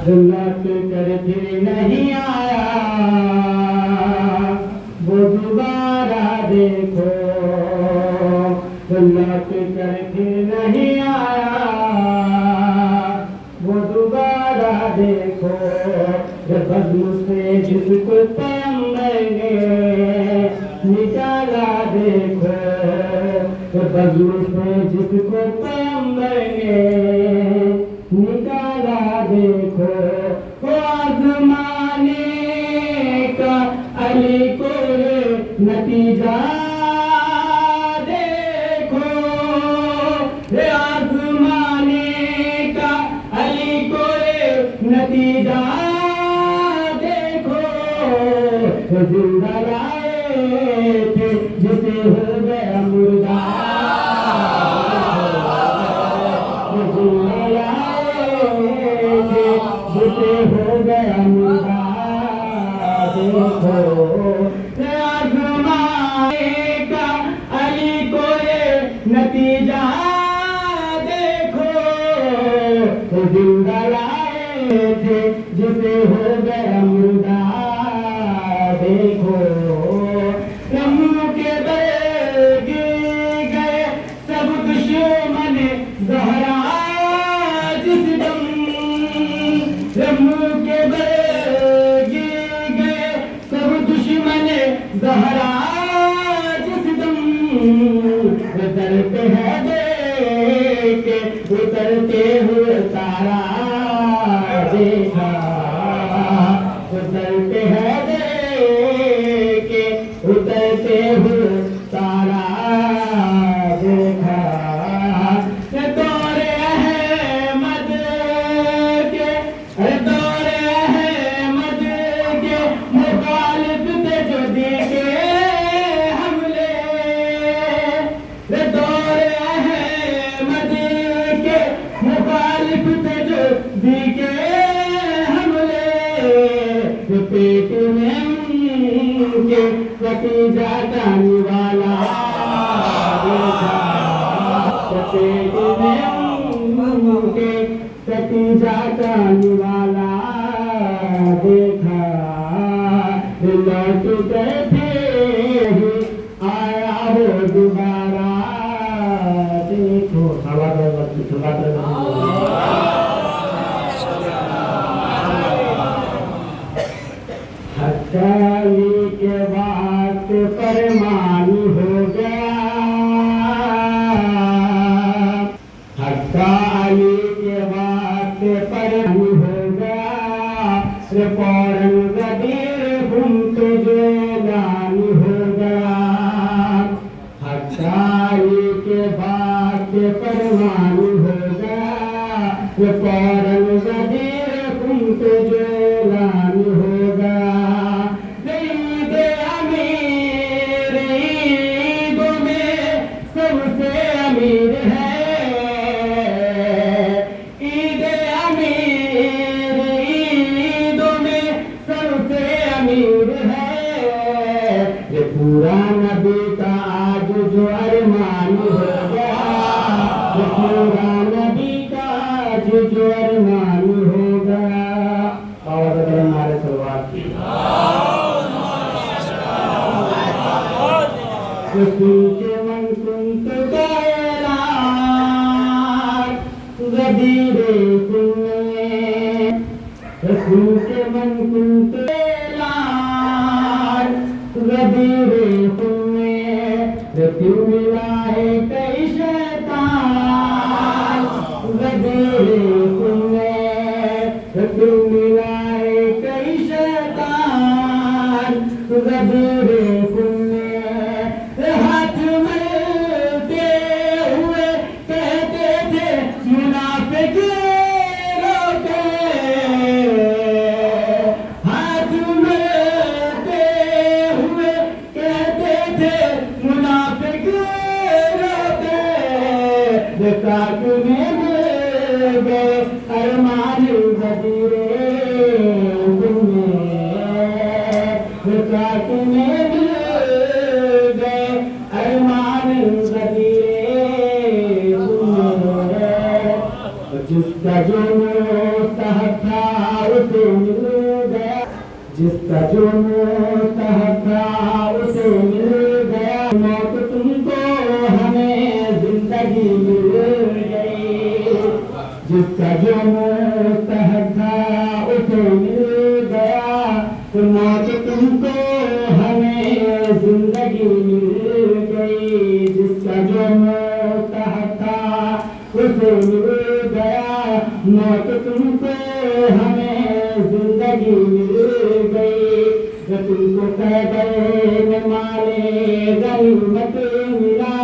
لوٹ کر پھر نہیں آیا وہ دوبارہ دیکھو، لوٹ کر پھر نہیں آیا وہ دوبارہ دیکھو، بزم سے جس کو پیغمبر نے نکالا دیکھو، بزم سے جس کو پیغمبر نے نکالا دیکھو، وہ آزمانے کا علی کو نتیجہ دیکھو، آزمانے کا علی کو نتیجہ دیکھو، زندہ لائے تھے جسے ہو گیا مردہ، زندہ لائے تھے جسے ہو گیا مردہ دیکھو، آزمانے کا علی کو نتیجہ دیکھو، زندہ لائے تھے جسے ہو گیا مردہ دیکھو، منہ کے بل گر گئے سب دشمن زہرا جس دم، منہ کے بل گر گئے سب دشمن زہرا جس دم، اترتے ہیں دیکھ اترتے ہوئے تارا دیکھا، اترتے ہیں دیکھ اترتے ہوئے تارا دیکھا، دور احمد کے دور احمد کے مخالف تھے جو دیکھے حملے، دور احمد کے مخالف تھے جو دیکھے حملے، پیٹ میں ان کے نتیجہ جانے والا دیکھا، پیٹ میں ان کے نتیجہ جانے والا دیکھا، لوٹ گئے تھے آیا وہ دوبارہ دیکھو، علی کے بات فرمان ہو گیا، علی کے بات فرمان ہو گیا، فوراً غدیر ہم تجھے اعلان ہو گیا، علی کے بات فرمان ہو گیا، فوراً غدیر ہم تجھے اعلان ہو گیا، سب سے امیر ہے عید امیر، عیدوں میں سب سے امیر ہے، یہ پورا نبی کا آج جو ارمان ہو گیا، یہ پورا نبی کا آج جو ارمان ہو گیا، اور ہمارے سلوات کی غدیر رسول کے من کنت اعلان، غدیر کیوں ملا ہے کئی شیطان، غدیر کیوں ملا ہے کئی شیطان، غدیر ہاتھ ملتے ہوئے کہتے تھے منافق روکے، ہاتھ ملتے ہوئے کہتے تھے منافق روکے، کاٹ میں مل گئے ارمان غدیر کاٹ میں مل گئے ارمان غدیر، جس کا جو مستحق تھا جس کا جو مستحق تھا اسے مل گیا، موت تم کو ہمیں زندگی مل گئی، جس کا جو مستحق تھا اسے مل گیا، موت تم کو ہمیں زندگی مل گئی، جس کا جو مستحق تھا اسے مل گیا، موت تم کو ہمیں زندگی مل گئی، تم کو خیبر میں مالے غنیمت ملا،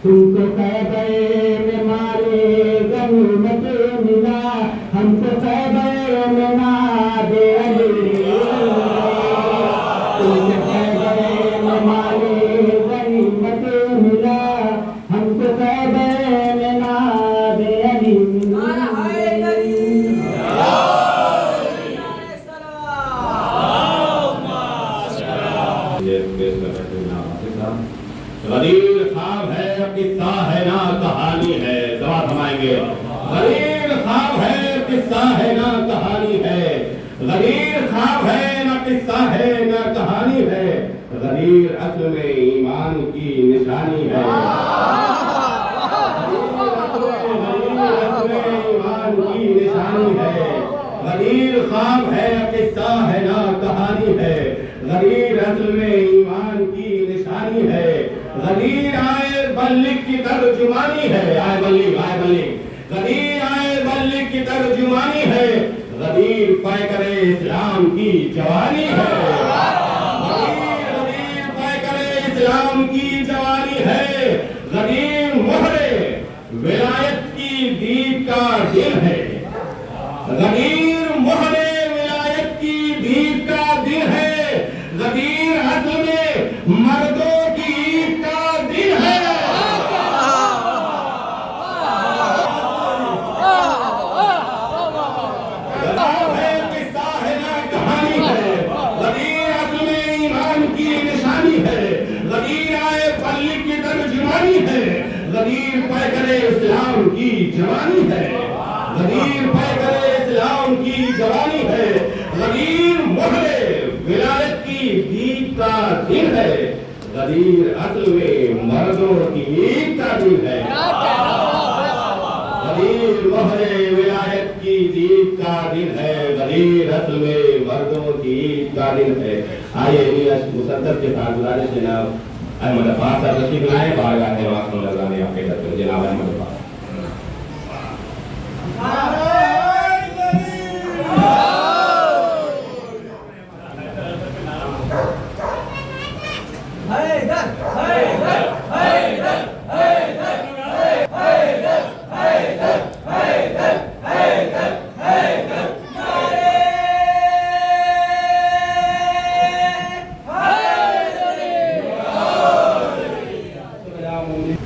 تم کو خیبر میں مالے غنیمت ملا، ہم کو خیبر میں ناد علی ملا، تم کو خیبر میں مالے غنیمت ملا، ہم کو خیبر میں ناد علی ملا۔ غدیر خواب ہے قصہ ہے نہ کہانی ہے، جواب ہمائیں گے۔ غدیر خواب ہے قصہ ہے نہ کہانی ہے، غدیر خواب ہے نہ قصہ ہے نہ کہانی ہے، غدیر اصل میں ایمان کی نشانی ہے، ایمان کی نشانی ہے، غدیر خواب ہے قصہ ہے نہ کہانی ہے، غدیر اصل میں ایمان کی نشانی ہے، غدیر آئے بلک کی ترجمانی ہے، آئے بلک غدیر آئے بلک کی ترجمانی ہے، غدیر پیکر اسلام کی جوانی ہے، غدیر پیکر اسلام کی جوانی ہے، غدیر مہر ولایت کی دید کا دن ہے، غدیر مہر ولایت کی دید کا دن ہے، غدیر اصل میں مردوں کی عید کا دن ہے، قصہ ہے نہ کہانی ہے، غدیر اصل میں ایمان کی نشانی ہے، غدیر آئے بلک کی ترجمانی ہے، غدیر پیکر اسلام کی جوانی ہے، غدیر پیکر اسلام کی جوانی ہے، غدیر مہر ولایت کی دید کا دن ہے، غدیر اصل میں مردوں کی عید کا دن ہے، غدیر مہر ولایت کی دید کا دن ہے، غدیر اصل میں مردوں کی عید کا دن ہے۔ آئیے مسدس کے ساتھ گزارش جناب احمد عباس صاحب تشریف لائیں، بارگاہ نواز اللہ آپ کے طرف جناب احمد عباس۔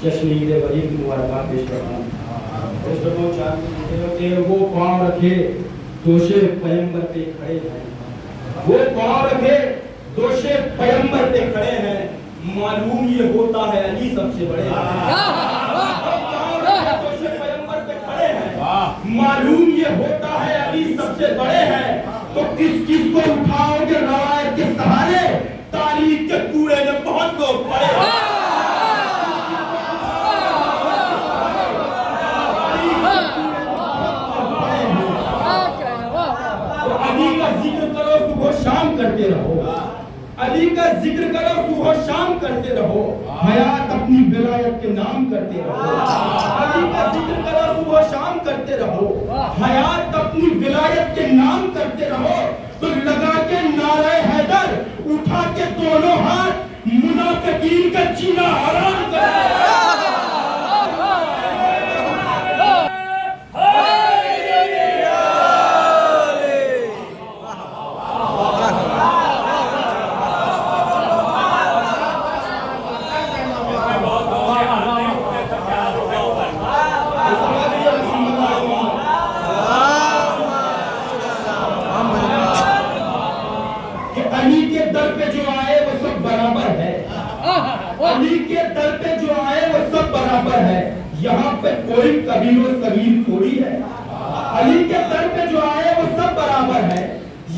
جشن عید ولید کی مبارکباد پیش کرتا ہوں۔ وہ پاؤں رکھے دوشے پیمبر پہ کھڑے ہیں، وہ پاؤں رکھے دوشے پیمبر پہ کھڑے ہیں، معلوم یہ ہوتا ہے علی سب سے بڑے ہیں، دوشے پیمبر پہ کھڑے ہیں، معلوم یہ ہوتا ہے علی سب سے بڑے ہیں، تو کس کس کو اٹھاؤ گے روایت کے سہارے، تاریخ کے کوڑے میں بہت لوگ پڑے ہیں، شام کرتے رہو، علی کا ذکر کرو صبح شام کرتے رہو، حیات اپنی ولایت کے نام کرتے رہو، علی کا ذکر کرو صبح شام کرتے رہو، حیات اپنی ولایت کے نام کرتے رہو، تو لگا کے نعرہ حیدر اٹھا کے دونوں ہاتھ منافقین کا جینا حرام کرے۔ علی کے در پہ جو آئے وہ سب برابر ہے، یہاں پہ کوئی کبیر و صغیر تھوڑی ہے، علی کے در پہ جو آئے وہ سب برابر ہے،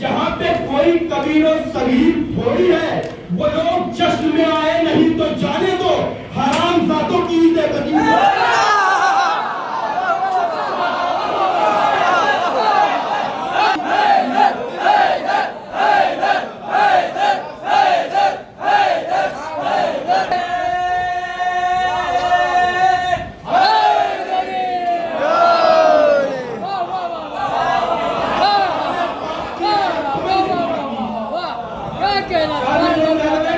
یہاں پہ کوئی امیر و شریف تھوڑی ہے، وہ لوگ جشن میں آئے نہیں تو جانے دو، حرام زادوں کی عید قدیم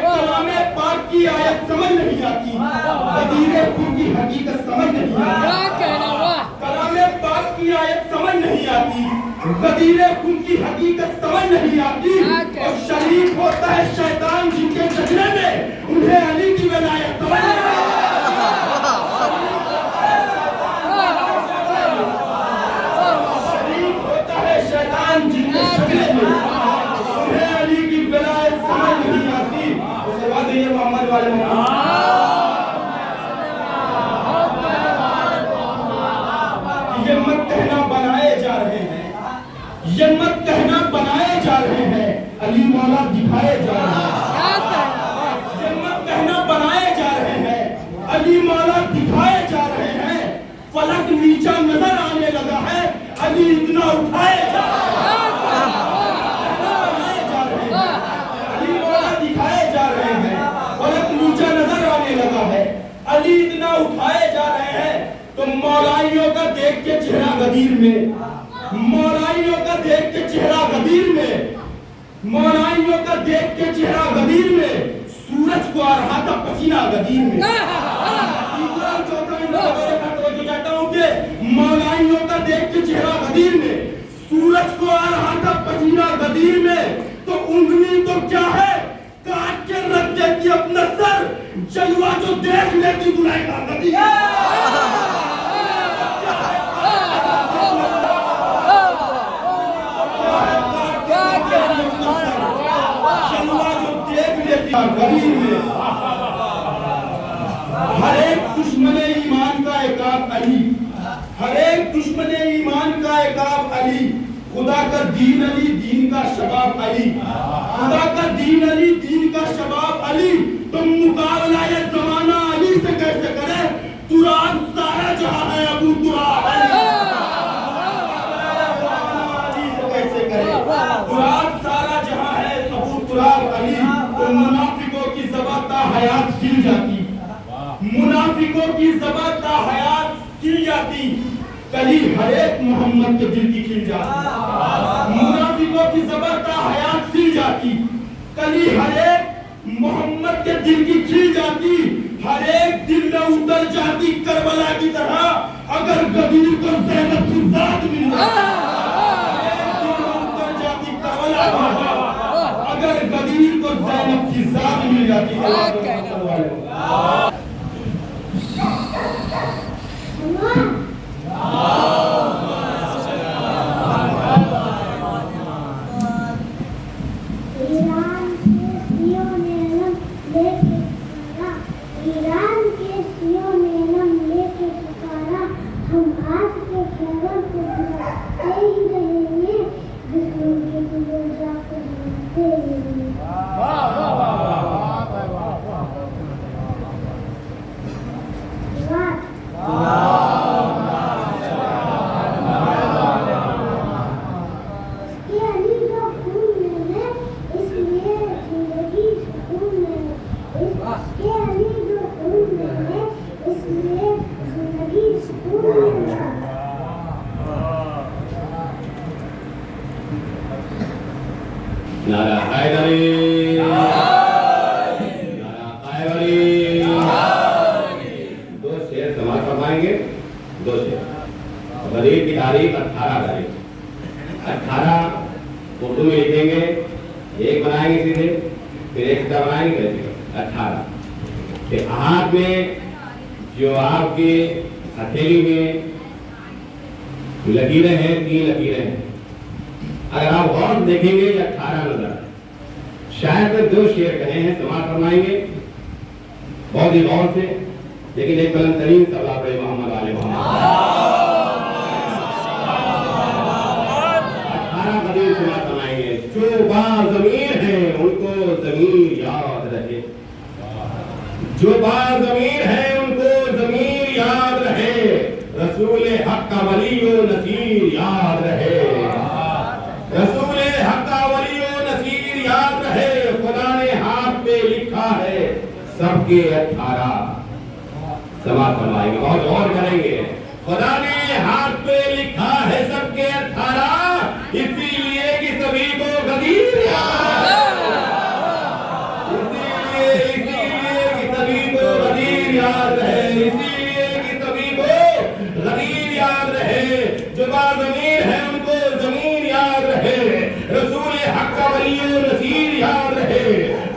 کلام پاک کی آیت سمجھ نہیں آتی، غدیر خون کی حقیقت سمجھ نہیں آتی، کلام پاک کی آیت سمجھ نہیں آتی، غدیر خون کی حقیقت سمجھ نہیں آتی، اور شریف ہوتا ہے شیطان جن کے چہرے میں، انہیں علی کی ولایت سمجھ نہیں آتی۔ شریف ہوتا ہے شیطان جن کے چہرے میں، انہیں علی کی ولایت سمجھ نہیں آتی۔ اس کے بعد یہ محمد والے محمد یہ مت کہنا بنائے جا رہے ہیں، یہ مت کہنا بنائے جا رہے ہیں، علی مولا دکھائے جا رہے ہیں، یہ مت کہنا بنائے جا رہے ہیں، علی مولا دکھائے جا رہے ہیں، فلک نیچا نظر آنے لگا ہے، علی اتنا اٹھائے جا رہے ہیں، علی مولا دکھائے جا رہے ہیں، فلک نیچا نظر آنے لگا ہے، علی اتنا اٹھائے جا رہے ہیں۔ تو مولائیوں کا دیکھ کے چہرہ غدیر میں، مولائیوں کا دیکھ کے چہرہ غدیر میں، مولائیوں کا دیکھ کے چہرہ غدیر میں، سورج کو آ رہا تھا پسینہ غدیر میں۔ تیسرا چوتھا میں توجہ چاہتا ہوں کہ مولائیوں کا دیکھ کے چہرہ غدیر میں، سورج کو آ رہا تھا پسینہ غدیر میں، تو انگلی تو کیا ہے کاٹ کے رکھ دیتی اپنا سر، جلوہ جو دیکھ لیتی دلائے گا غدیر۔ غدیر میں ہر ایک دشمن ایمان کا عقاب علی، ہر ایک دشمن ایمان کا عقاب علی، خدا کا دین علی، دین کا شباب علی، خدا کا دین علی، دین کا شباب علی۔ تم مقابلہ یہ زمانہ علی سے کیسے کرے، تراب سارا جہاں ہے ابو تراب علی، علی سے کیسے کرے، تراب سارا جہاں ہے ابو تراب علی۔ تو منافقوں کی زبان تا حیات سل جاتی، منافقوں کی زبان تا حیات سل جاتی، کلی ہر ایک محمد کے دل کی کھل جاتی، منافقوں کی زبان تا حیات سل جاتی، کلی ہر ایک محمد کے دل کی کھل جاتی، ہر ایک دل میں اتر جاتی کربلا کی طرح، اگر غدیر کو زینب کی ذات مل جاتی، ہر ایک دل میں اتر جاتی کربلا کی طرح، اگر غدیر کو زینب کی ذات مل جاتی ہے۔ نعرہ حیدری، نعرہ حیدری، دو شعر سماعت فرمائیں گے، دو شعر۔ غدیر کی تاریخ 18 تاریخ، 18 اردو میں لکھیں گے، ایک بنائیں گے سیدھے، پھر ایک سیدھا بنائیں گے، 18 کہ ہاتھ میں جو آپ کے ہتھیلی میں لکیریں ہیں، 3 لکیریں ہیں، اگر آپ غور سے دیکھیں گے یہ 18 نظر، شاید 2 شعر کہے ہیں، سماعت فرمائیں گے بہت ہی غور سے، لیکن ایک بلند ترین صلوات پڑھیں محمد آل محمد۔ 18 غدیر سماعت فرمائیں گے، جو با ضمیر ہے ضمیر یاد رہے. جو باضمیر ہے ان کو ضمیر یاد رہے. رسول حق کا ولی و نصیر یاد رہے. رسول حق کا ولی و نصیر یاد رہے. خدا نے ہاتھ پہ لکھا ہے سب کے 18. سماعت فرمائیں گے، بہت غور کریں گے. خدا نے ہاتھ پہ لکھا ہے سب کے 18، اسی لیے کہ سبھی کو غدیر یاد ہے. اسی لیے کہ سبھی کو غدیر یاد ہے. اسی لیے کہ سبھی کو غدیر یاد رہے. جو باضمیر ہے ان کو ضمیر یاد رہے. رسول حق کا ولی و نصیر یاد رہے.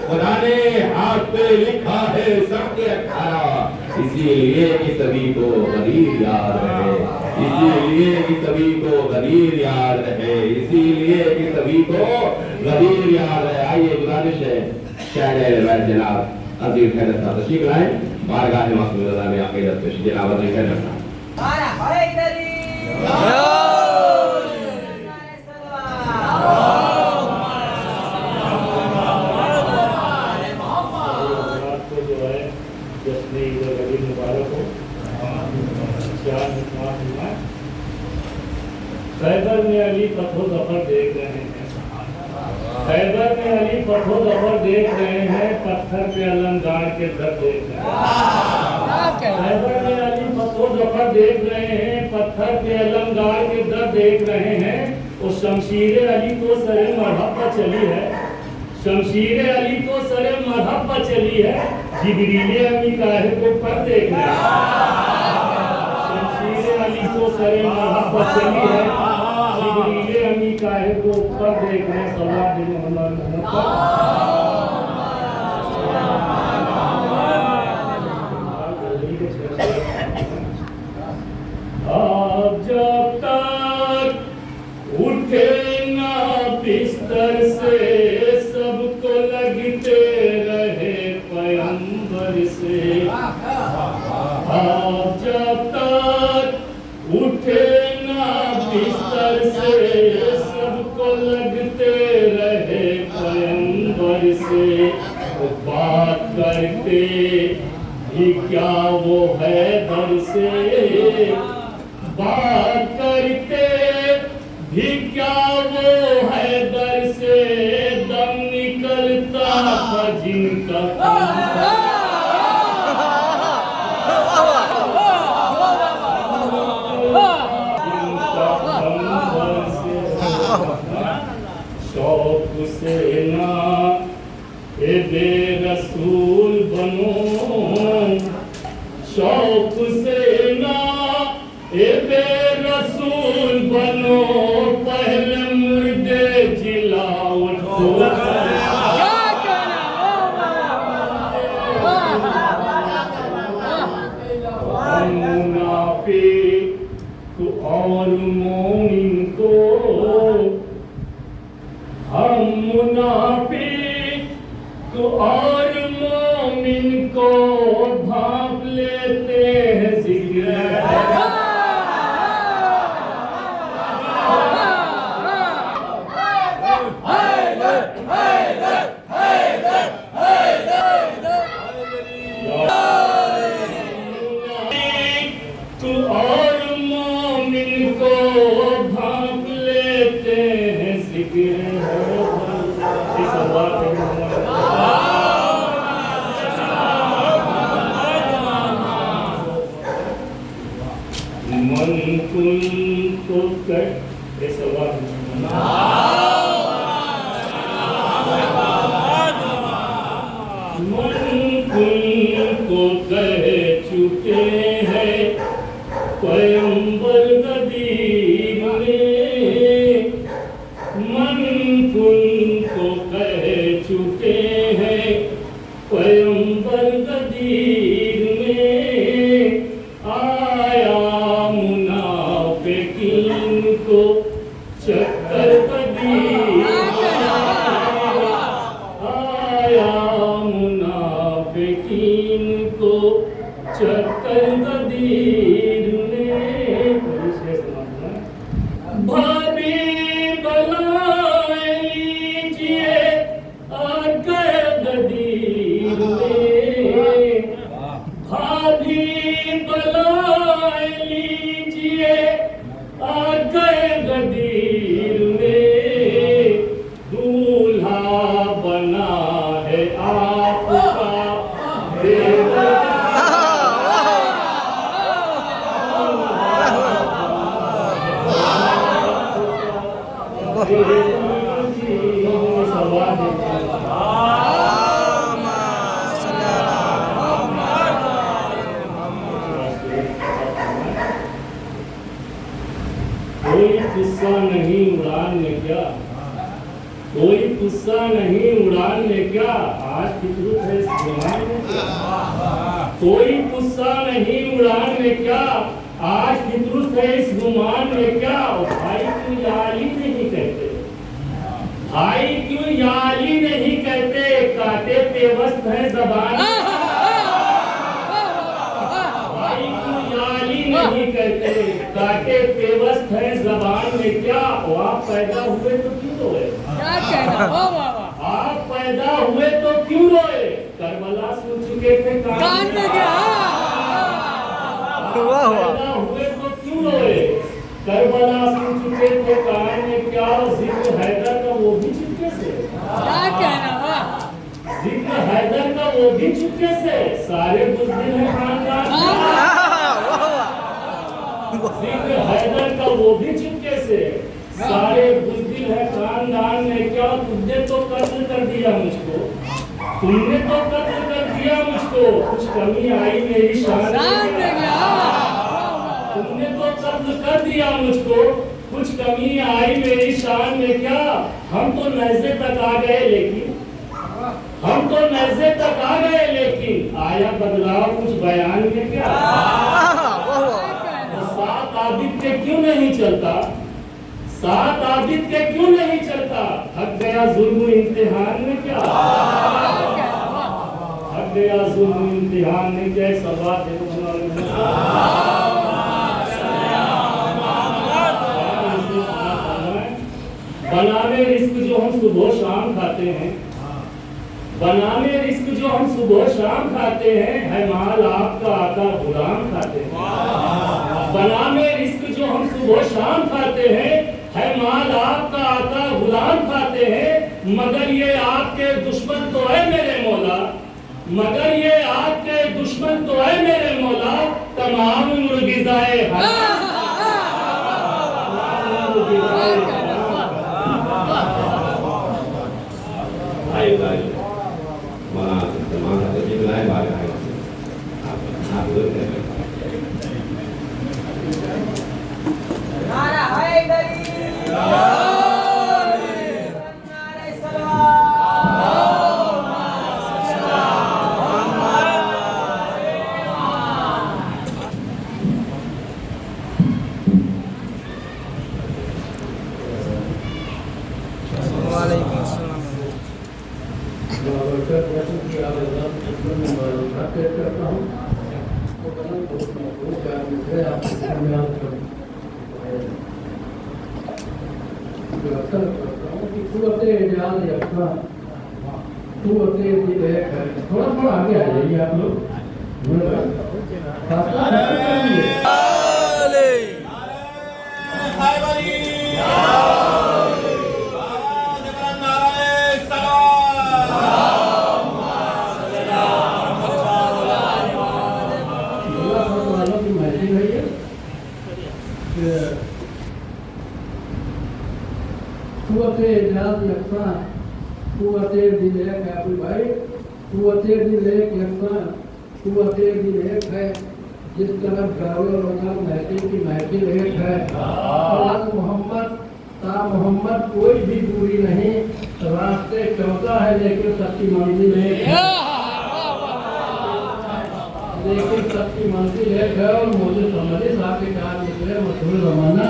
خدا نے ہاتھ پہ لکھا ہے سب کے 18، اسی لیے کہ سبھی کو غدیر یاد رہے. اسی لیے کہ سبھی کو غدیر یاد رہے. اسی لیے کہ سبھی کو غدیر یاد رہے. آئیے گزارش ہے شاعر روایت جناب عظیم خیرت صاحب تشریف لائیں. بارگاہ معصوم رضا میں عقیدت پیش جناب عظیم خیرت صاحب. خیبر میں علی فتح و ظفر دیکھ رہے ہیں. خیبر میں علی فتح و ظفر دیکھ رہے ہیں. پتھر پہ علم گاڑ کے در دیکھ رہے ہیں. خیبر میں علی فتح و ظفر دیکھ رہے ہیں. پتھر پہ علم گاڑ کے در دیکھ رہے ہیں. اس شمشیر علی تو سر مرحب پر چلی ہے. شمشیر علی تو سر مرحب پر چلی ہے. جبریل امی کاہے کو پر دیکھ رہے ہیں. شمشیر علی تو سر مرحب پر چلی ہے. جبریل امی کاہے کو اوپر دیکھ رہے ہیں. صلی اللہ علیہ وسلم آپ جب تک اٹھے نہ بستر سے سب کو لگتے رہے پیغمبر سے. آپ جب تک اٹھے نہ بستر سے سب کو لگتے رہے پیغمبر سے. بات کرتے بھی کیا وہ حیدر سے. بات کرتے بھی کیا وہ حیدر سے. دم نکلتا تھا جن کا شوق سے نا اے بے رسول بنو. شوق سے نا اے بے رسول بنو. پہلے مردے جلاؤ منافق اور مومن کو. ہم منافق اور مومن کو بھاپ لیتے ہیں ذکر ہے. اور مومن کو بھاپ لیتے ہیں ذکر ہے. من کن کو کہہ چکے ہیں پیغمبر غدیر نے. من کن کو کہہ چکے ہیں پیغمبر غدیر نے. آیا منافقین کو چکر غدیر. آیا منافقین کو چکر غدیر نے. بھابی بلائے لیجئے آ گئے کوئی قصہ نہیں اڑان میں کیا، کوئی قصہ نہیں اڑان میں کیا، آج فطرت ہے اس زمان میں کیا، کوئی قصہ نہیں اڑان میں کیا، آج فطرت ہے اس گمان میں کیا، بھائی کیوں یا علی نہیں کہتے، بھائی کیوں یا علی نہیں کہتے، کاٹے پیوست ہے زبان میں، بھائی کیوں یا علی نہیں کہتے، کاٹے پیوست ہے زبان میں کیا، وہ آپ پیدا ہوئے تو کیوں روئے، آپ پیدا ہوئے تو کیوں روئے، کربلا سن چکے تھے کان میں کیا، پیدا ہوئے تو کیوں روئے، کربلا سن چکے تھے کان میں کیا، ذکر حیدر کا وہ بھی چپکے سے، ذکر حیدر کا وہ بھی چپکے سے، سارے بزدل ہیں خاندان ذکر حیدر کا وہ بھی چپکے سے، سارے بزدل ہیں خاندان میں کیا، تم نے تو قتل کر دیا مجھ کو، تم نے تو قتل کر دیا مجھ کو، کچھ کمی آئی میری شان میں کیا، تم نے تو قتل کر دیا مجھ کو، کچھ کمی آئی میری شان میں کیا، ہم تو نیزے تک آ گئے لیکن، ہم تو نیزے تک آ گئے لیکن، آیا بدلاؤ کچھ بیان میں کیا، ساتھ عابد کے کیوں نہیں چلتا، ساتھ عابد کے کیوں نہیں چلتا، تھک گیا ظلم امتحان میں کیا، تھک گیا ظلم امتحان میں کیا، سوال ہے بنامے رزق جو ہم صبح و شام کھاتے ہیں، بنامے رزق جو ہم صبح و شام کھاتے ہیں، ہے مال آپ کا آقا غلام کھاتے ہیں، بنامے رزق جو ہم صبح و شام کھاتے ہیں، ہے مال آپ کا آقا غلام کھاتے ہیں، مگر یہ آپ کے دشمن تو ہے میرے مولا، مگر یہ آپ کے دشمن تو ہے میرے مولا، تمام عمر غذائے حرام تھوڑا تھوڑا آگے آ جائیے آپ لوگ، قوت اعجاز یکساں، قوت دل ایک ہے ابو بھائی، قوت دل ایک یکساں، قوت دل ایک ہے، جس طرف گاوے روزہ محفل کی محفل ایک ہے، اور محمد تا محمد کوئی بھی دوری نہیں، راستے 14 ہے لیکن سب کی منزل ایک ہے، لیکن سب کی منزل ایک ہے، اور مجھے سمجھے صاحب کے کہا نکلے مشہور زمانہ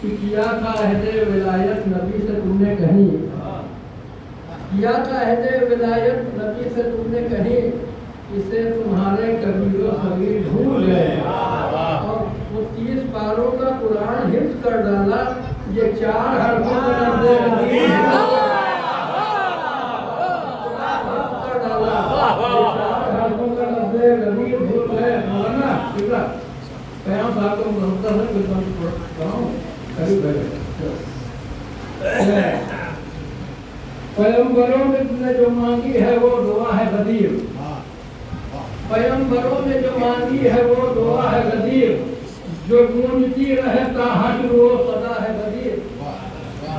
کہ کیا تھا عہد ولایت نبی سے تم نے کہیں، کیا تھا عہد ولایت نبی سے تم نے کہیں، اسے تمہارے کبیر و صغیر بھول گئے، اور وہ 30 پاروں کا قرآن حفظ کر ڈالا، یہ 4 حرفوں کا لفظ غدیر کر ڈالا، 4 حرفوں کا لفظ غدیر بھول گئے۔ مولانا قیام صاحب کو منتظر ہے کوئی بات کراؤں پیغمبروں میں تم نے جو مانگی ہے وہ دعا ہے غدیر، پیغمبروں میں جو مانگی ہے وہ دعا ہے غدیر، جو گونجتی رہے تا حشر وہ صدا ہے غدیر،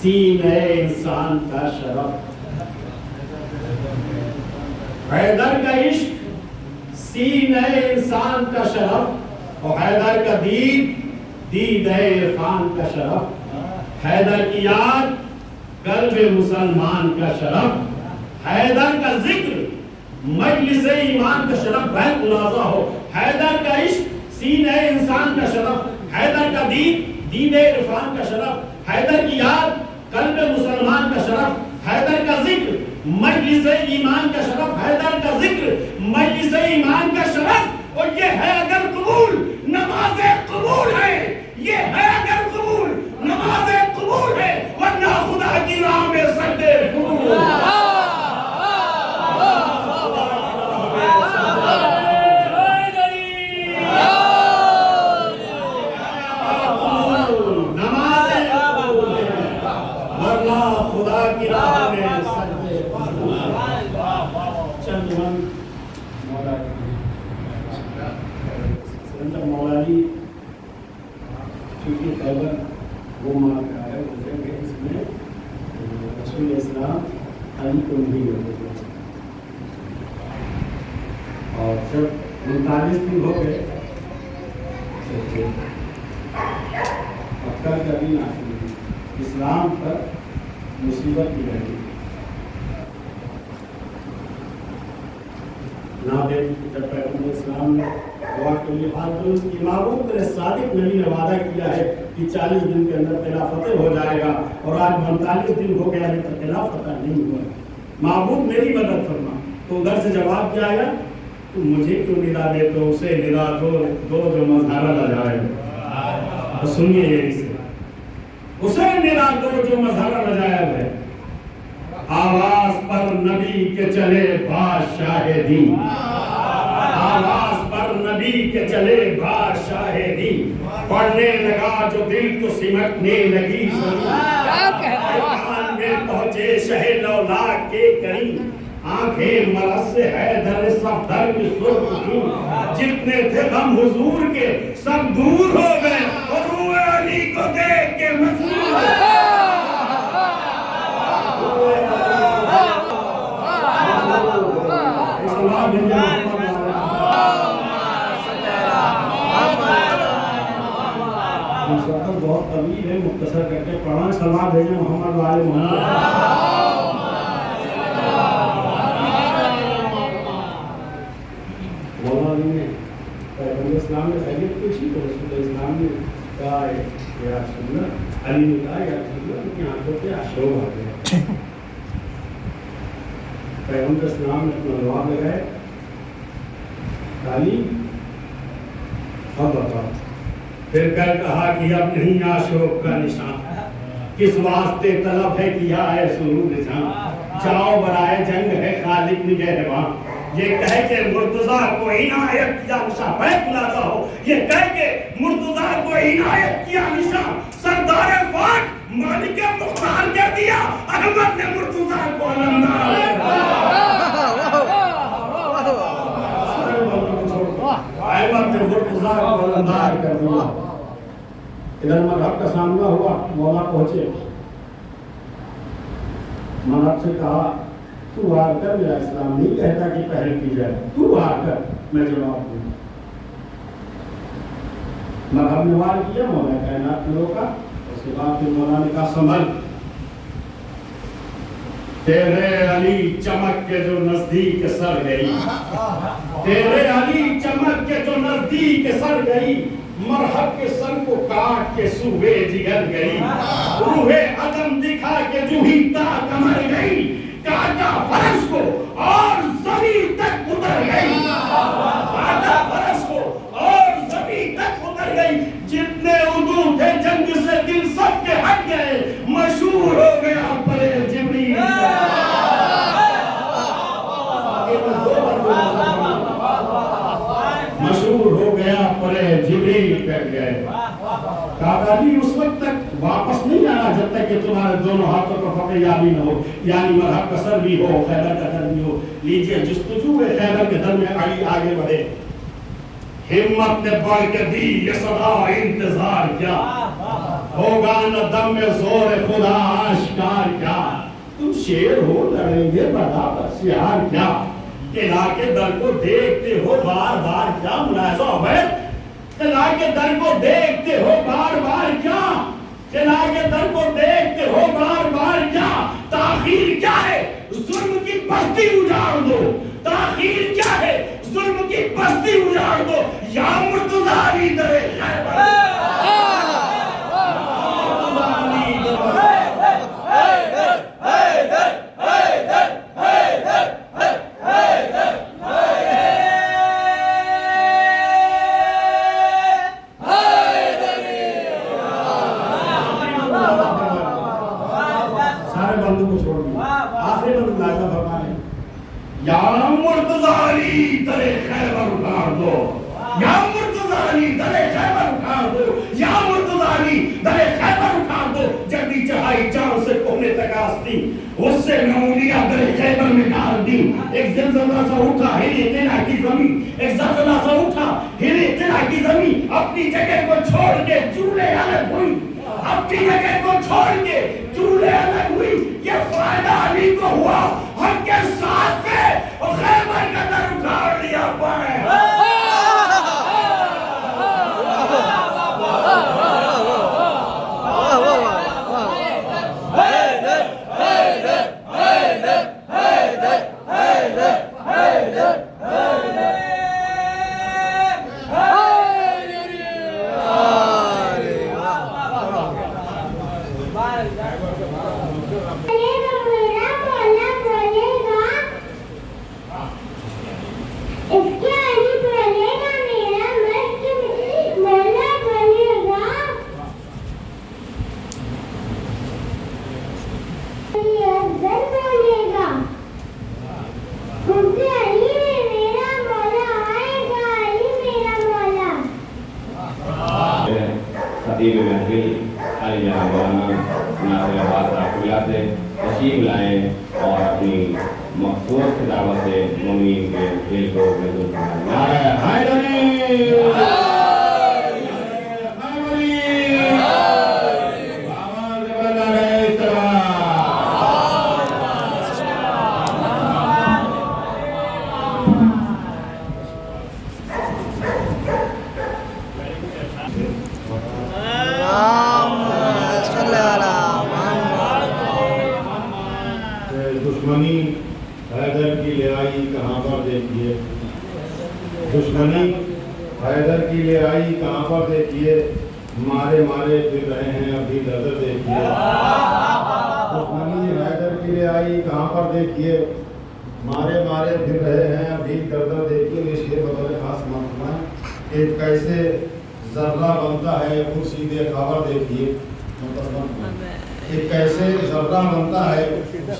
سینے انسان کا شرف. حیدر کا عشق سینے انسان کا شرف اور حیدر کا دید عرفان کا شرف. حیدر کی یاد قلب مسلمان کا شرف. حیدر کا ذکر مجلس ایمان کا شرف. بہت ملاحظہ ہو, حیدر کا عشق سینے انسان کا شرف, حیدر کا دید عرفان کا شرف, حیدر کی یاد قلب مسلمان کا شرف, حیدر کا ذکر مجلس ایمان کا شرف, حیدر کا ذکر مجلس ایمان کا شرف. اور یہ ہے اگر قبول نماز قبول ہے, یہ ہے اگر قبول نماز قبول ہے, ورنہ خدا کی راہ میں سجدے قبول. مولالی چونکہ خیبر وہ مارکا ہے, اس میں رسول اسلام علی کو نہیں ہوتے تھے, اور جب 39 دن ہو گئے کل کا دن آخری اسلام پر مصیبت کی رہی. جب پیغمبر اسلام نے دعا کے لیے بات کی, اس کی معبود تیرے صادق نبی نے وعدہ کیا ہے کہ 40 دن کے اندر تیرا فتح ہو جائے گا, اور آج 45 دن ہو گیا ابھی تک تیرا فتح نہیں ہوا. معبود میری مدد فرما. تو ادھر سے جواب کیا آیا, تو مجھے کیوں ندا دے, تو اسے ندا دو جو مظہر لجائب. سنیے یہ سے, اسے ندا دو جو مظہر لجائب ہے. آواز پر نبی کے چلے بادشاہ دین, آواز پر نبی کے چلے بادشاہ دین. پڑھنے لگا جو دل تو سمٹنے لگی زمین, میں پہنچے شہ لولاک کے کریم. آنکھیں مرض سے حیدر صفدر کی سرخ کی, جتنے تھے غم حضور کے سب دور ہو گئے, اور روح علی کو دیکھ کے مسرور. بہت طویل ہے, مختصر کر کے پڑھنا. سلام بھیجیں محمد وآل محمد. مولانا نے پیغمبر اسلام نے خیریت پوچھی تو رسول اسلام نے کہا یا رسول اللہ, علی نے کہا یا رسول اللہ, ان کی آنکھوں پہ آشوب آ گیا. پیغمبر اسلام نے اپنا جواب لگائے, علی اب بتا. پھر کر کہا کہ اب نہیں عاشق کا نشان, کس واسطے طلب ہے کیا ہے سرور جان. جاؤ برائے جنگ ہے خالق نگہبان. یہ کہہ کے مرتضیٰ کو عنایت کیا نشان. بیت ملاحظہ ہو, یہ کہہ کے مرتضیٰ کو عنایت کیا نشان. سردار فاق مالک مختار کر دیا, احمد نے مرتضیٰ کو علمدار. احمد نے مرتضیٰ کو علمدار کر دیا. ادھر مذہب کا سامنا ہوا, مولا پہنچے, مذہب سے کہا تو آ کر, میرا اسلام نہیں کہتا کہ پہل کی جائے, تو آ کر میں جواب دوں. مذہب نے وار کیا, مولا کائنات نے روکا. اس کے بعد پھر مولا نے کہا سنبھل, تیرے علی چمک کے جو نزدیک سر گئی, تیرے علی چمک کے جو نزدیک سر گئی, مرحب کے سر کو کاٹ کے صوبے جگر گئی. روح عدم دکھا کے جو ہی تا کمر گئی, کاٹا فرس کو اور زمین تک اتر گئی. کاٹا فرس کو اور زمین تک اتر گئی. جتنے اردو تھے جنگ سے دل سب کے ہٹ گئے, مشہور ہو گیا پرے جبریل. مشہور ہو گیا پرے جبریل کر گئے. کہا علی اس وقت تک واپس نہیں آنا جب تک کہ تمہارے دونوں ہاتھوں کا فتح یابی نہ ہو, یعنی مرحب کا سر بھی ہو, خیبر کا در بھی ہو. لیجئے جستجو خیبر کے در میں علی آگے بڑھے. ہمت نے بڑھ کے دی یہ صدا انتظار کیا, ہوگا نہ دم میں زور خدا آشکار کیا، تم شیر ہو لڑیں گے بڑا ہوشیار کیا، قلعہ کے در کو دیکھتے ہو بار بار کیا، ملاحظہ عبید، قلعہ کے در کو دیکھتے ہو بار بار کیا، قلعہ کے در کو دیکھتے ہو بار بار کیا، تاخیر کیا ہے ظلم کی بستی اجاڑ دو، تاخیر کیا ہے ظلم کی بستی اجاڑ دو، یا مرتضیٰ علی در خیبر، یا مرتضیٰ علی در خیبر اٹھار دو، یا مرتضیٰ علی در خیبر اٹھار دو، یا مرتضیٰ علی در خیبر اٹھار دو، جلدی چڑھائی جان سے کونے تک آستی، اس سے نمونیاں در خیبر میں ڈال دی، ایک زلزلہ سا اٹھا ہلی قلعہ کی زمین، ایک زلزلہ سا اٹھا ہلی قلعہ کی زمین، اپنی جگہ کو چھوڑ کے چولہے الگ ہوئی، اپنی جگہ کو چھوڑ کے چولہے الگ ہوئی، یہ فائدہ علی کو ہوا، ہم کے ساتھ سے اور خیبر کا در اٹھاڑ لیا پائے۔ خطیب محفل علی جناب مولانا ناصر عباس راکھولا سے تشریف لائیں اور اپنی مخصوص خطابت سے مومنین کے دل کو محظوظ فرمائیں۔ نعرہ حیدری، دشمنی حیدر کی لڑائی کہاں پر دیکھیے، دشمنی حیدر کی لڑائی کہاں پر دیکھیے، مارے مارے پھر رہے ہیں ابھی در دیکھیے، دشمنی حیدر کی لڑائی کہاں پر دیکھیے، مارے مارے پھر رہے ہیں ابھی در دیکھیے۔ یہ شعر بطور خاص مفہوم کہ کیسے ذرہ بنتا ہے خورشید خاور دیکھیے، کہ کیسے ذرہ بنتا ہے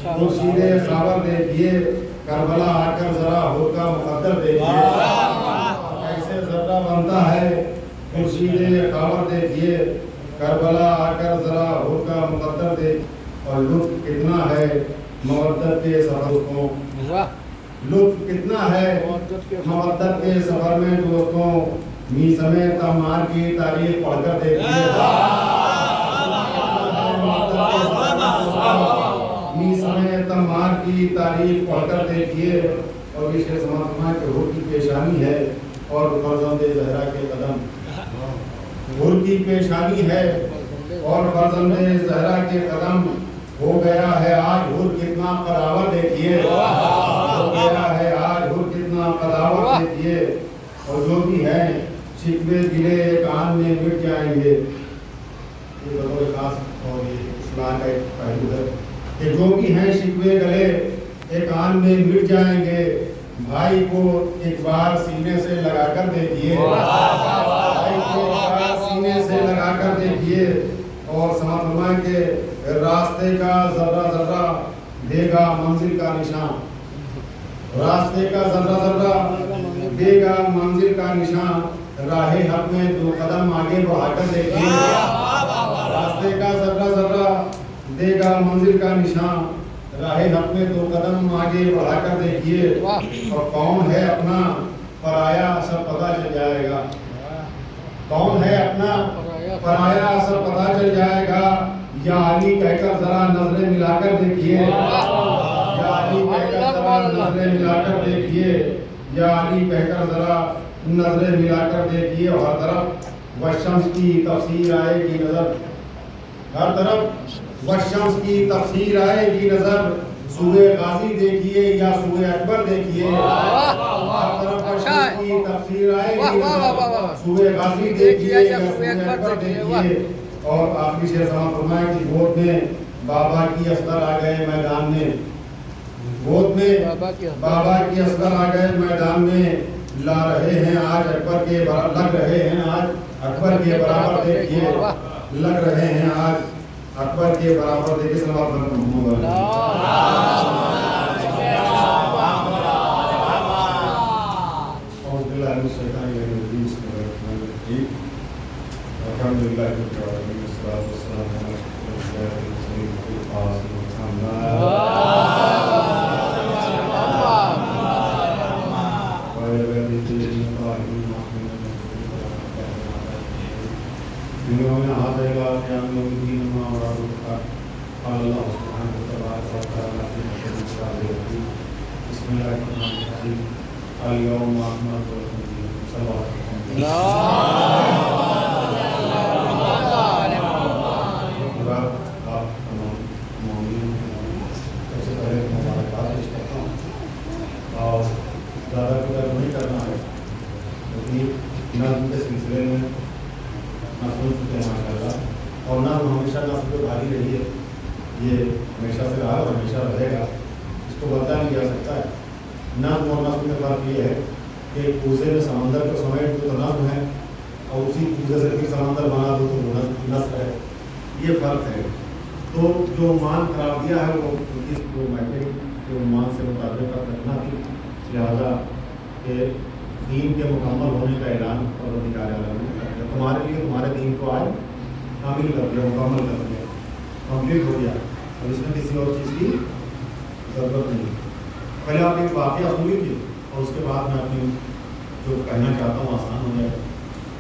خورشید خاور دیکھیے، کربلا آ کر ذرا ہو کا مقدر دیکھیے، کیسے ذرہ بنتا ہے خورشید خاور دیکھیے، کربلا آ کر ذرا ہو کا مقدر دیکھیے۔ اور لطف کتنا ہے مودت کے سفر کو، لطف کتنا ہے مودت کے سفر میں دوستوں، میسمے تمار کی تاریخ پڑھ کر دیکھیے، میسمے تمار کی تاریخ پڑھ کر دیکھیے۔ اور یہ شعر سماعت کہ حور کی پیشانی ہے اور فرزند زہرا کے قدم، حور کی پیشانی ہے اور فرزند زہرا کے قدم، ہو گیا ہے آج حور کتنا قداور دیکھیے، ہو گیا ہے آج حور کتنا قداور دیکھیے۔ اور جو بھی ہیں شکوے گلے ایک آن میں مٹ جائیں گے، یہ بطور خاص اور یہ اسلام کا ایک پہلو ہے کہ جو بھی ہیں شکوے گلے ایک آن میں مٹ جائیں گے، بھائی کو ایک بار سینے سے لگا کر دیکھیے، بھائی کو ایک بار سینے سے لگا کر دیکھیے۔ اور سماعت فرمائیں کہ راستے کا ذرہ ذرہ دے گا منزل کا نشان، راستے کا ذرہ ذرہ دے گا منزل کا نشان، راہ حق میں دو قدم آگے بڑھا کر دیکھیے، راستے کا ذرہ ذرہ دے گا منزل کا نشان، راہ حق میں دو قدم آگے بڑھا کر دیکھیے۔ اور کون ہے اپنا پرایا سب پتہ چل جائے گا، کون ہے اپنا فرمایا اصل پتہ چل جائے گا یا علی کہہ کر ذرا نظریں ملا کر دیکھیے، یا علی کہہ کر ذرا نظریں ملا کر دیکھیے، یا علی کہہ کر ذرا نظریں ملا کر دیکھیے، اور ہر طرف والشمس کی تفسیر آئے گی نظر، ہر طرف والشمس کی تفسیر آئے گی نظر، سورہ غازی دیکھیے یا سورہ اکبر دیکھیے، ہر طرف والشمس کی تفسیر آئے گی نظر، سورہ غازی دیکھیے یا سورہ اکبر دیکھیے۔ اور آخری شعر سماعت فرمائے کہ گود میں بابا کی اصغر آ گئے میدان میں، گود میں بابا کی اصغر آ گئے میدان میں، لا رہے ہیں آج اکبر کے برابر، لگ رہے ہیں آج اکبر کے برابر دیکھیے، لگ رہے ہیں آج اکبر کے برابر دیکھیے۔ صلوات محمد الحمدللہ رب العالمین والصلاۃ والسلام علی اشرف المرسلین القاسم نظم کے سلسلے میں نظم چکے ہیں ماشاء اللہ، اور نظم ہمیشہ نظم پہ بھاری رہی ہے، یہ ہمیشہ سے رہا اور ہمیشہ رہے گا، اس کو بدلا نہیں جا سکتا ہے۔ نظم اور نظم کا فرق یہ ہے کہ کوزے میں سمندر کو سمیٹ دو تو نظم ہے، اور اسی کوزے سے پھر سمندر بنا دو تو نثر ہے، یہ فرق ہے۔ تو جو عنوان قرار دیا ہے وہ اس کو محفل کے عنوان سے مطابق رکھنا تھی، لہٰذا کہ دین کے مکمل ہونے کا اعلان پروردگار عالم نے کر دیا، تمہارے لیے تمہارے دین کو آج کامل کر دیا، مکمل کر دیا، کمپلیٹ ہو گیا، اور اس میں کسی اور چیز کی ضرورت نہیں۔ پہلے آپ ایک واقعہ سنی تھی اور اس کے بعد میں اپنی جو کہنا چاہتا ہوں آسان ہو جائے۔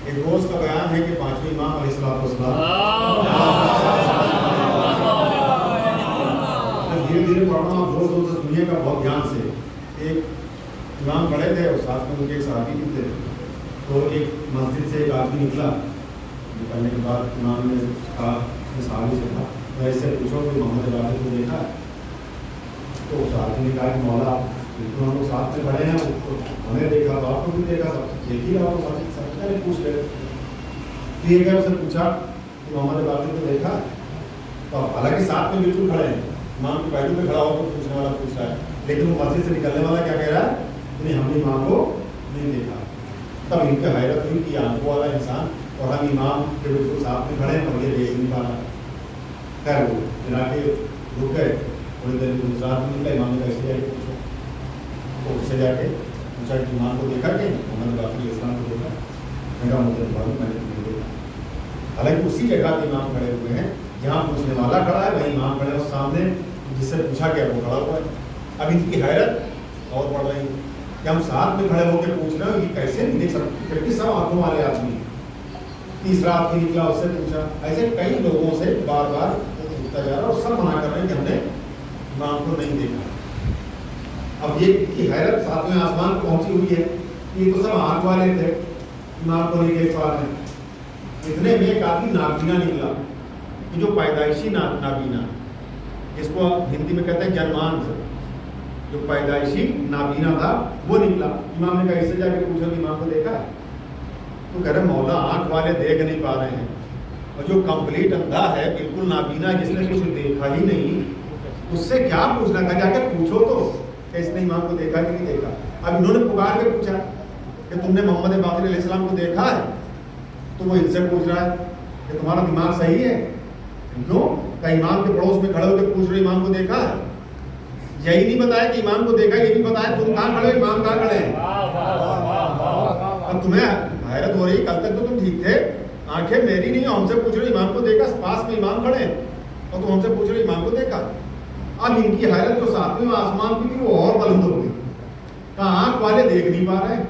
ایک روز کا بیان ہے کہ پانچویں امام علیہ الصلوۃ والسلام دھیرے دھیرے پڑھنا، آپ زور زور سے سنیے گا، بہت دھیان سے۔ ایک امام کھڑے تھے اور ساتھ میں ان کے ایک صحابی بھی تھے، تو ایک مسجد سے ایک آدمی نکلا، نکلنے کے بعد امام نے کہا صحابی سے کہا میں اس سے پوچھو کہ محمد باقر کو دیکھا ہے؟ تو صحابی نے کہا کہ مولا بالکل ہم لوگ ساتھ میں کھڑے ہیں، ہمیں دیکھا تو آپ کو بھی دیکھا، سب دیکھ ہی رہا تو سب نے پوچھ لے۔ تو یہ کہ اس سے پوچھا کہ محمد باقر کو دیکھا، تو حالانکہ ساتھ میں بالکل کھڑے ہیں، امام کے پہلو پہ کھڑا ہو تو پوچھنے والا پوچھ رہا ہے، لیکن وہ مسجد سے نکلنے والا کیا کہہ رہا ہے؟ نہیں، ہم نے امام کو نہیں دیکھا۔ تب ان کی حیرت ہوئی کہ آنکھوں والا انسان اور ہم امام کے بالکل ساتھ میں کھڑے ہیں اور یہ دیکھ نہیں پا رہا۔ خیر وہ چلا کے رک گئے، تھوڑی دیر گجرات میں نکلا، امام نے کیسے جائے پوچھو، تو اس سے جا کے پوچھا کہ امام کو دیکھا کہ محمد باقر علیہ السلام کو دیکھا؟ میں کہا مجھے معلوم، میں نے نہیں دیکھا۔ حالانکہ اسی جگہ پہ امام کھڑے ہوئے ہیں جہاں پوچھنے والا کھڑا ہے، وہیں امام کھڑے ہیں، اور سامنے جس سے پوچھا گیا وہ کھڑا ہوا ہے۔ اب ان کی حیرت اور بڑھ رہی ہے کہ ہم ساتھ میں کھڑے ہو کے پوچھ رہے ہیں، یہ کیسے نہیں دیکھ سکتے، کیونکہ سب آنکھوں والے آدمی۔ تیسرا آدمی نکلا، اس سے پوچھا، ایسے کئی لوگوں سے بار بار پوچھتا جا رہا ہے اور سب منع کر رہے ہیں کہ ہم نے امام کو نہیں دیکھا۔ اب یہ کی حیرت ساتویں آسمان کو پہنچی ہوئی ہے، یہ تو سب آنکھ والے تھے، امام کو نہیں دیکھ پا رہے ہیں۔ اتنے میں ایک آدمی نابینا نکلا، کہ جو پیدائشی نابینا، جس کو ہندی میں کہتے ہیں جنماندھ، جو پیدائشی نابینا تھا وہ نکلا۔ امام نے کہا اس سے جا کے پوچھا کہ امام کو دیکھا ہے؟ تو کہہ رہے مولا آنکھ والے دیکھ نہیں پا رہے ہیں، اور جو کمپلیٹ اندھا ہے، بالکل نابینا، جس نے کچھ دیکھا ہی نہیں، اس سے کیا پوچھنا؟ کہا جا کے پوچھو تو کہ اس نے امام کو دیکھا کہ نہیں دیکھا۔ اب انہوں نے پکار کے پوچھا کہ تم نے محمد باقر علیہ السلام کو دیکھا ہے؟ تو وہ ان سے پوچھ رہا ہے کہ تمہارا دماغ صحیح ہے؟ کیوں کہ امام کے پڑوس میں کھڑے ہو کے پوچھ رہے امام کو دیکھا ہے؟ یہی نہیں بتایا کہ امام کو دیکھا، یہ بھی بتایا تم کہاں کھڑے، امام کہاں کھڑے ہیں؟ اب تمہیں حیرت ہو رہی، کل تک تو تم ٹھیک تھے، آنکھیں میری نہیں، ہم سے پوچھ رہے امام کو دیکھا، پاس میں امام کھڑے ہیں اور تم ہم سے پوچھ رہے امام کو دیکھا۔ اب ان کی حیرت جو ساتویں آسمان کی تھی وہ اور بلند ہو گئی، کہا آنکھ والے دیکھ نہیں پا رہے ہیں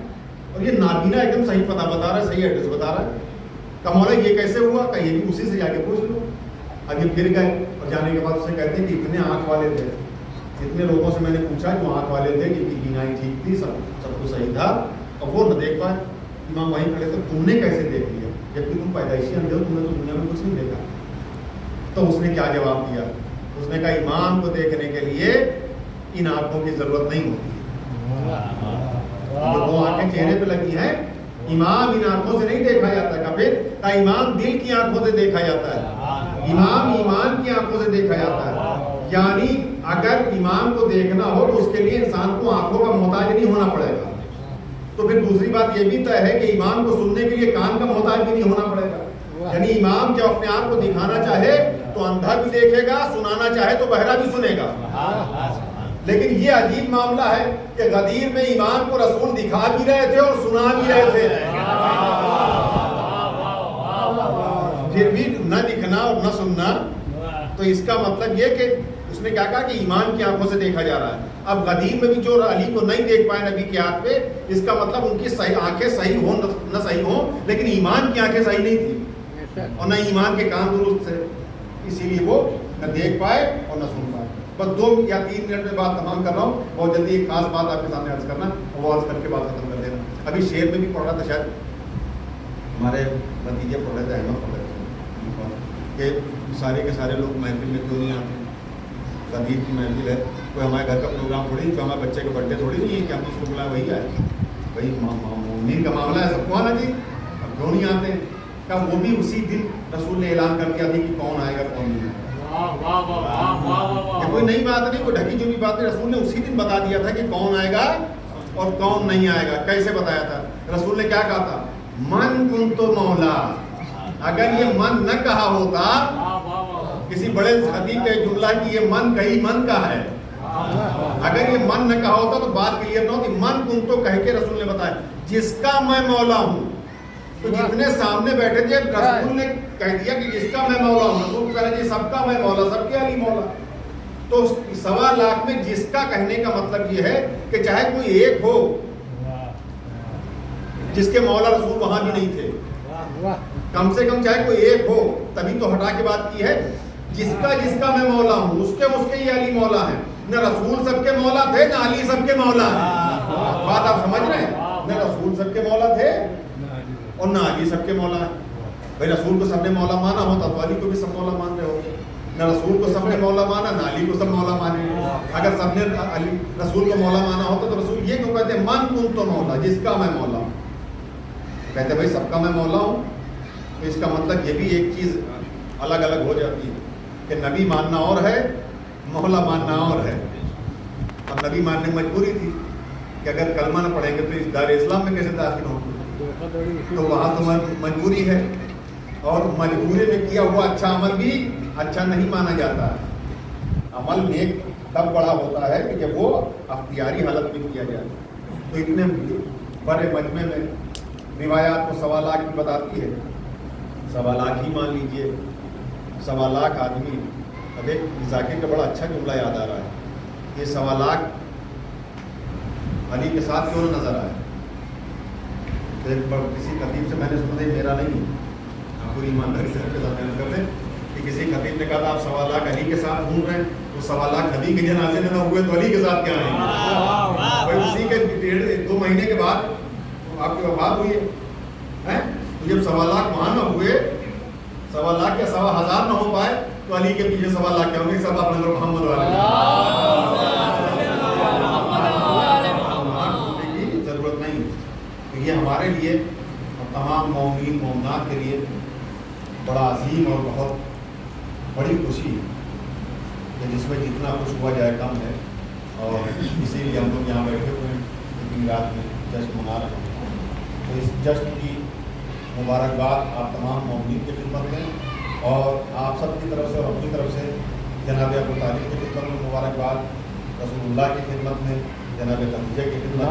اور یہ نابینا ایک دم صحیح پتہ بتا رہا ہے، صحیح ایڈریس بتا رہا ہے۔ کہ مولا یہ کیسے ہوا؟ کہ یہ بھی اسی سے جا کے پوچھ لو. اب یہ پھر گئے اور جانے کے بعد اسے کہتے ہیں کہ اتنے آنکھ والے تھے, اتنے لوگوں سے میں نے پوچھا جو آنکھ والے تھے کہ بینائی ٹھیک تھی, سب کچھ صحیح تھا, اور وہ نہ دیکھ پائے. امام وہیں کھڑے تھے, تم نے کیسے دیکھ لیا جبکہ تم پیدائشی اندھے ہو, تم نے تو دنیا میں کچھ نہیں دیکھا. تو اس نے کیا جواب دیا؟ اس نے کہا امام کو دیکھنے کے لیے ان آنکھوں کی ضرورت نہیں ہوتی. جو دو آنکھیں چہرے پہ لگی ہیں, امام ان آنکھوں سے نہیں دیکھا جاتا. کا پھر کا امام دل کی آنکھوں سے دیکھا جاتا ہے, امام ایمان کی آنکھوں سے دیکھا جاتا ہے. یعنی اگر امام کو دیکھنا ہو تو اس کے لیے انسان کو آنکھوں کا محتاج نہیں ہونا پڑے گا. تو پھر دوسری بات یہ بھی طے ہے کہ امام کو سننے کے لیے کان کا محتاج بھی نہیں ہونا پڑے گا. یعنی امام جب اپنے آپ کو دکھانا چاہے تو اندھا بھی دیکھے گا, سنانا چاہے تو بہرا بھی سنے گا. لیکن یہ عجیب معاملہ ہے کہ غدیر میں امام کو رسول دکھا بھی رہے تھے اور سنا بھی رہے تھے, پھر بھی نہ دکھنا اور نہ سننا. تو اس کا مطلب یہ کہ اس نے کیا کہا کہ ایمان کی آنکھوں سے دیکھا جا رہا ہے. اب غدیر میں بھی جو علی کو نہیں دیکھ پائے نبی کی آنکھ پہ, اس کا مطلب ان کی صحیح آنکھیں صحیح ہوں نہ صحیح ہوں, لیکن ایمان کی آنکھیں صحیح نہیں تھی اور نہ ایمان کے کان درست تھے, اسی لیے وہ نہ دیکھ پائے اور نہ سن پائے. بس 2 یا 3 منٹ میں بات تمام کر رہا ہوں, بہت جلدی ایک خاص بات آپ کے سامنے عرض کرنا, وہ عرض کر کے بات ختم کر دینا. ابھی شعر میں بھی پڑھ رہا تھا, شاید ہمارے بھتیجے پڑھ رہے تھے, احمد پڑھ رہے تھے کہ سارے کے سارے لوگ محفل میں کیوں نہیں آتے. غدیر کی محفل ہے, کوئی ہمارے گھر کا پروگرام تھوڑی, جو ہمارے بچے کا برتھ ڈے تھوڑی نہیں ہے کہ ہم اس کو بلائیں وہی آئے. وہی مومنین کا معاملہ ہے, سب کو آنا چاہیے, اب کیوں نہیں آتے ہیں؟ کہ وہ بھی اسی دن رسول نے اعلان کر دیا تھا کہ کون آئے گا کون نہیں آئے گا. کوئی نئی بات نہیں, کوئی ڈھکی جو بھی بات نہیں, رسول نے اسی دن بتا دیا تھا کہ کون آئے گا اور کون نہیں آئے گا. کیسے بتایا تھا رسول نے؟ کیا کہا تھا؟ من کنت مولا. اگر یہ من نہ کہا ہوتا, کسی بڑے خطیب کا جملہ کہ یہ من کہیں من کا ہے, اگر یہ من نہ کہا ہوتا تو بات کلیئر نہ ہوتی. من کنتو کہہ کے رسول نے بتایا جس کا میں مولا ہوں. تو جتنے سامنے بیٹھے تھے رسول نے کہہ دیا کہ جس کا میں مولا ہوں. رسول کہہ رہے جی سب کا میں مولا, سب کے علی مولا. تو 1.25 لاکھ میں جس کا کہنے کا مطلب یہ ہے کہ چاہے کوئی ایک ہو جس کے مولا رسول وہاں بھی نہیں تھے, کم سے کم چاہے کوئی ایک ہو, تبھی تو ہٹا کے بات کی ہے. جس کا میں مولا ہوں, اس کے یہ علی مولا ہے. نہ رسول سب کے مولا تھے, نہ علی سب کے مولا ہے. بات آپ سمجھ رہے ہیں؟ نہ رسول سب کے مولا تھے اور نہ علی سب کے مولا ہے. بھائی رسول کو سب نے مولا مانا ہوتا تو علی کو بھی سب مولا مان رہے ہوتے. نہ رسول کو سب نے مولا مانا, نہ علی کو سب مولا مانے. اگر سب نے رسول کو مولا مانا ہوتا تو رسول یہ کیوں کہتے ہیں من کنت مولا, جس کا میں مولا ہوں. کہتے بھائی سب کا میں مولا ہوں, تو اس کا مطلب یہ بھی ایک چیز الگ الگ ہو جاتی ہے کہ نبی ماننا اور ہے, مولا ماننا اور ہے. اور نبی ماننے میں مجبوری تھی کہ اگر کلمہ نہ پڑھیں گے تو اس دار اسلام میں کیسے داخل ہوں گے, تو وہاں تو مجبوری ہے. اور مجبوری میں کیا ہوا اچھا عمل بھی اچھا نہیں مانا جاتا. عمل نیک تب بڑا ہوتا ہے کہ جب وہ اختیاری حالت میں کیا جائے. تو اتنے بڑے مجمع میں روایات کو 1.25 لاکھ کی بتاتی ہے. 1.25 لاکھ ہی مان لیجئے, 1.25 لاکھ آدمی. اب ایک ذاکر کا بڑا اچھا جملہ یاد آ رہا ہے, یہ 1.25 لاکھ علی کے ساتھ کیوں نظر آئے. کسی خطیب سے میں نے سنا, میرا نہیں, پوری ایمانداری سے کے ساتھ کر دیں کہ کسی خطیب نے کہا تھا آپ 1.25 لاکھ علی کے ساتھ گھوم رہے ہیں, تو 1.25 لاکھ نبی کے جنازے میں نہ ہوئے تو علی کے ساتھ کیا آئیں گے. اسی کے 1.5-2 مہینے کے بعد آپ کی وفات ہوئی ہے, تو جب 1.25 لاکھ وہاں نہ ہوئے, 1.25 لاکھ یا 1.25 نہ ہو پائے, تو علی کے پیچھے 1.25 لاکھ کیا ہوں گے. سب اپنے محمد کی ضرورت نہیں. یہ ہمارے لیے اور تمام مومنین مومنات کے لیے بڑا عظیم اور بہت بڑی خوشی ہے کہ جس میں جتنا کچھ ہوا جائے کم ہے. اور اسی لیے ہم لوگ یہاں بیٹھے ہوئے ہیں, اتنی رات میں جشن منا رہے ہیں. تو اس جشن کی مبارکباد آپ تمام مومنین کی خدمت میں, اور آپ سب کی طرف سے اور اپنی طرف سے جناب ابو طالب کی خدمت میں مبارکباد, رسول اللہ کی خدمت میں جناب خدیجہ کی خدمت میں,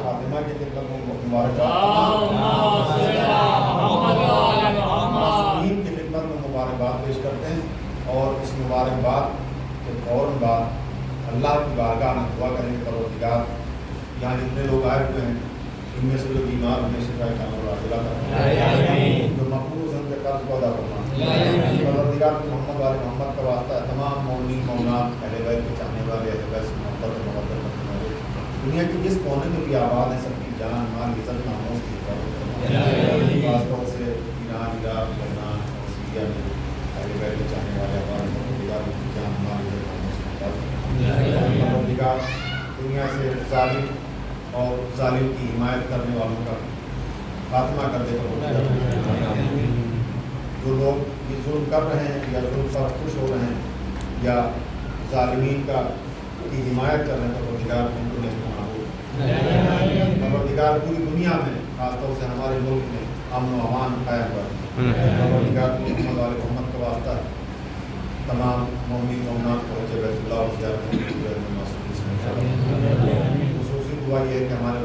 فاطمہ کی خدمت میں مبارکباد, معصومین کی خدمت میں مبارکباد پیش کرتے ہیں. اور اس مبارکباد کے فوراً بعد اللہ کی بارگاہ میں دعا کریں گے پروردگار, یہاں جتنے لوگ آئے ہوئے ہیں ان میں سے جو بیمار انہیں شفا کامل عاجلہ فرما، جو مقبوض ہیں ان کے قرض کو ادا فرما۔ پروردگار محمد والے محمد کا واسطہ ہے، تمام مومنین مومنات اہل بیت کے چاہنے والے اہل بیت سے محبت و محبت رکھنے والے دنیا کے جس کونے میں بھی آباد ہیں سب کی جان مال عزت ناموس کی حفاظت فرما۔ خاص طور سے ایران، عراق، لبنان اور سیریا میں اہل بیت کے چاہنے والے آباد ہیں، پروردگار کی جان مال عزت ناموس کی حفاظت فرما۔ پروردگار دنیا سے ظالم اور ظالم کی حمایت کرنے والوں کا خاتمہ کر دے۔ جو لوگ یہ ظلم کر رہے ہیں یا ظلم پر خوش ہو رہے ہیں یا ظالمین کی حمایت کر رہے ہیں، پروردگار ان کو نیست و نابود۔ پروردگار پوری دنیا میں خاص طور سے ہمارے ملک میں امن و امان قائم کر۔ پروردگار محمد والے محمد کا واسطہ تمام مومنین مومنات کو حج بیت اللہ اور زیارت خصوصی دعا یہ ہے کہ ہمارے